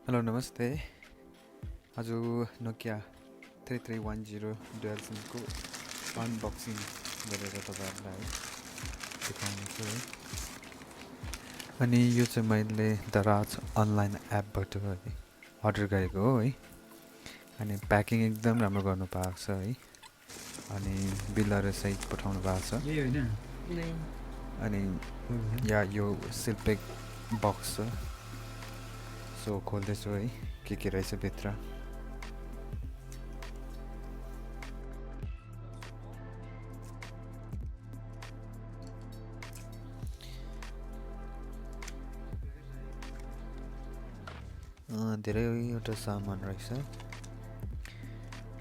Hello नमस्ते आज Nokia 3310 dual Simco unboxing गरेर तपाईहरुलाई देखाउँछु है। अनि यो चाहिँ मैले दराज अनलाइन एपबाट अर्डर गरेको हो है। अनि प्याकिङ एकदम राम्रो गर्नु भएको छ है। अनि बिलहरु सहित पठाउनु भएको छ। अनि यो सिलपेक बक्स छ। सो खोल्दैछु है के रहेछ भित्र। धेरैवटा सामान रहेछ।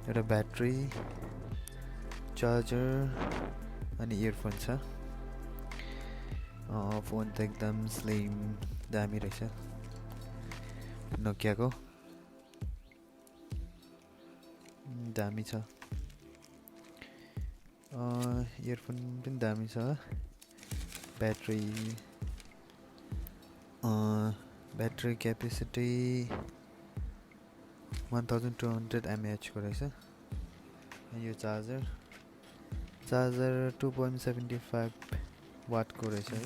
एउटा ब्याट्री, चार्जर अनि इयरफोन छ। फोन त एकदम स्लिम दामी रहेछ नोकियाको। दामी छ। इयरफोन पनि दामी छ। ब्याट्री क्यापेसिटी 1200 mAh को रहेछ। यो चार्जर 2.75 वाट को रहेछ है।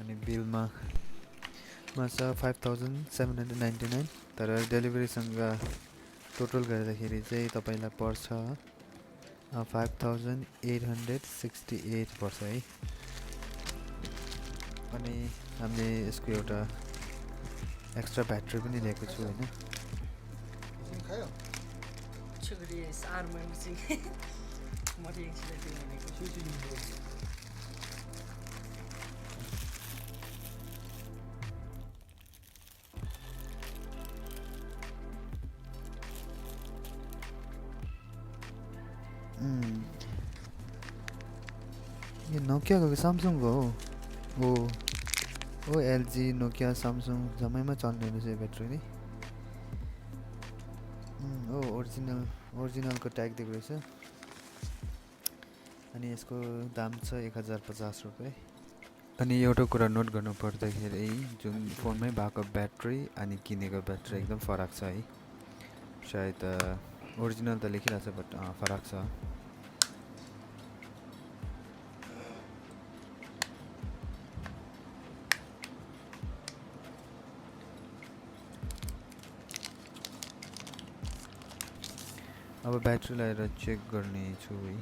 अनि बिलमा छ 5799 तर डेलिभरी सँग टोटल गर्दाखेरि चाहिँ तपाईलाई पर्छ 5868 पर्छ है। अनि हामीले यसको एउटा एक्स्ट्रा ब्याट्री पनि लिएको छु हैन। यो नोकिया को सैमसंग हो। ओ एलजी नोकिया सैमसंग जम्मैमा चल्ने रहेछ यो ब्याट्री नि। ओरिजिनल को ट्याग दिएको रहेछ। अनि यसको दाम छ 1050 रुपैयाँ। अनि एउटा कुरा नोट गर्नु पर्दाखेरि जुन फोनमै भएको ब्याट्री अनि किनेको ब्याट्री एकदम फरक छ है। सायद ओरिजिनल त लेखिरहेछ बट फरक छ। अब ब्याट्री लगाएर चेक गर्ने छु है।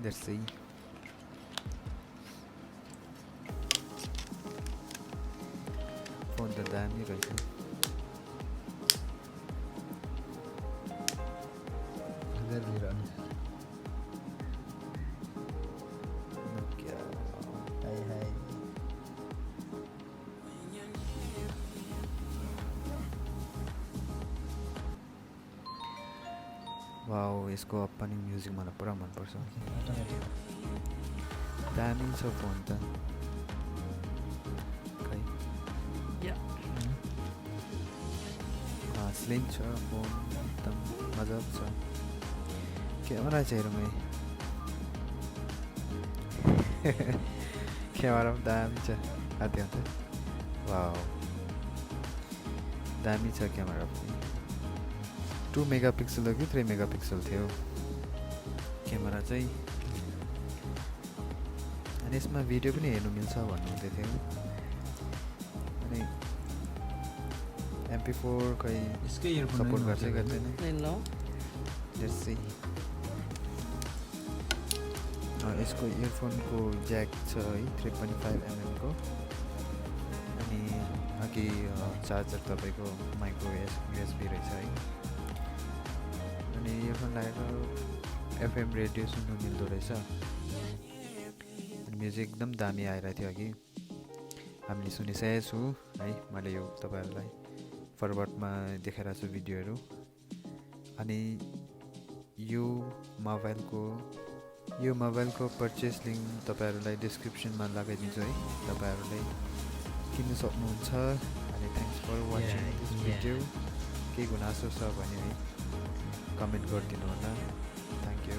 That's it. फोन त दामी रहेछ। वाउ यसको ओपनिङ म्युजिक मलाई पुरा मन पर्छ। दामी छ फोन त। खै स्लिम छ फोन एकदम मजाको छ। क्यामेरा चाहिँ हेरौँ क्यामेरा पनि दामी छ। हाते वाउ दामी छ क्यामेरा पनि। 2 मेगापिक्सल हो कि 3 मेगापिक्सल थियो क्यामेरा चाहिँ। अनि यसमा भिडियो पनि हेर्नु मिल्छ भन्नुहुँदै थियो। अनि MP4 खै यसकै इयरफोन सपोर्ट गर्छ गर्दैन। यसको इयरफोनको ज्याक छ है 3.5 mm को। अनि अघि चार्जर तपाईको माइक्रो USB रहेछ है। अनि इयरफोन लगाएर FM रेडियो सुन्नु मिल्दो रहेछ। म्युजिक एकदम दामी आइरहेको थियो अघि। हामीले सुनिसकेको छु है। मैले यो तपाईहरुलाई फरवर्डमा देखाइरहेको छु भिडियोहरु। अनि यो मोबाइलको परचेज लिंक तपाईहरुलाई डिस्क्रिप्सनमा लगाइदिन्छु है। तपाईहरुले किन्न सक्नुहुन्छ। अनि thanks for watching this video. के गुनासो छ भने कमेन्ट गरिदिनु होला। Thank you.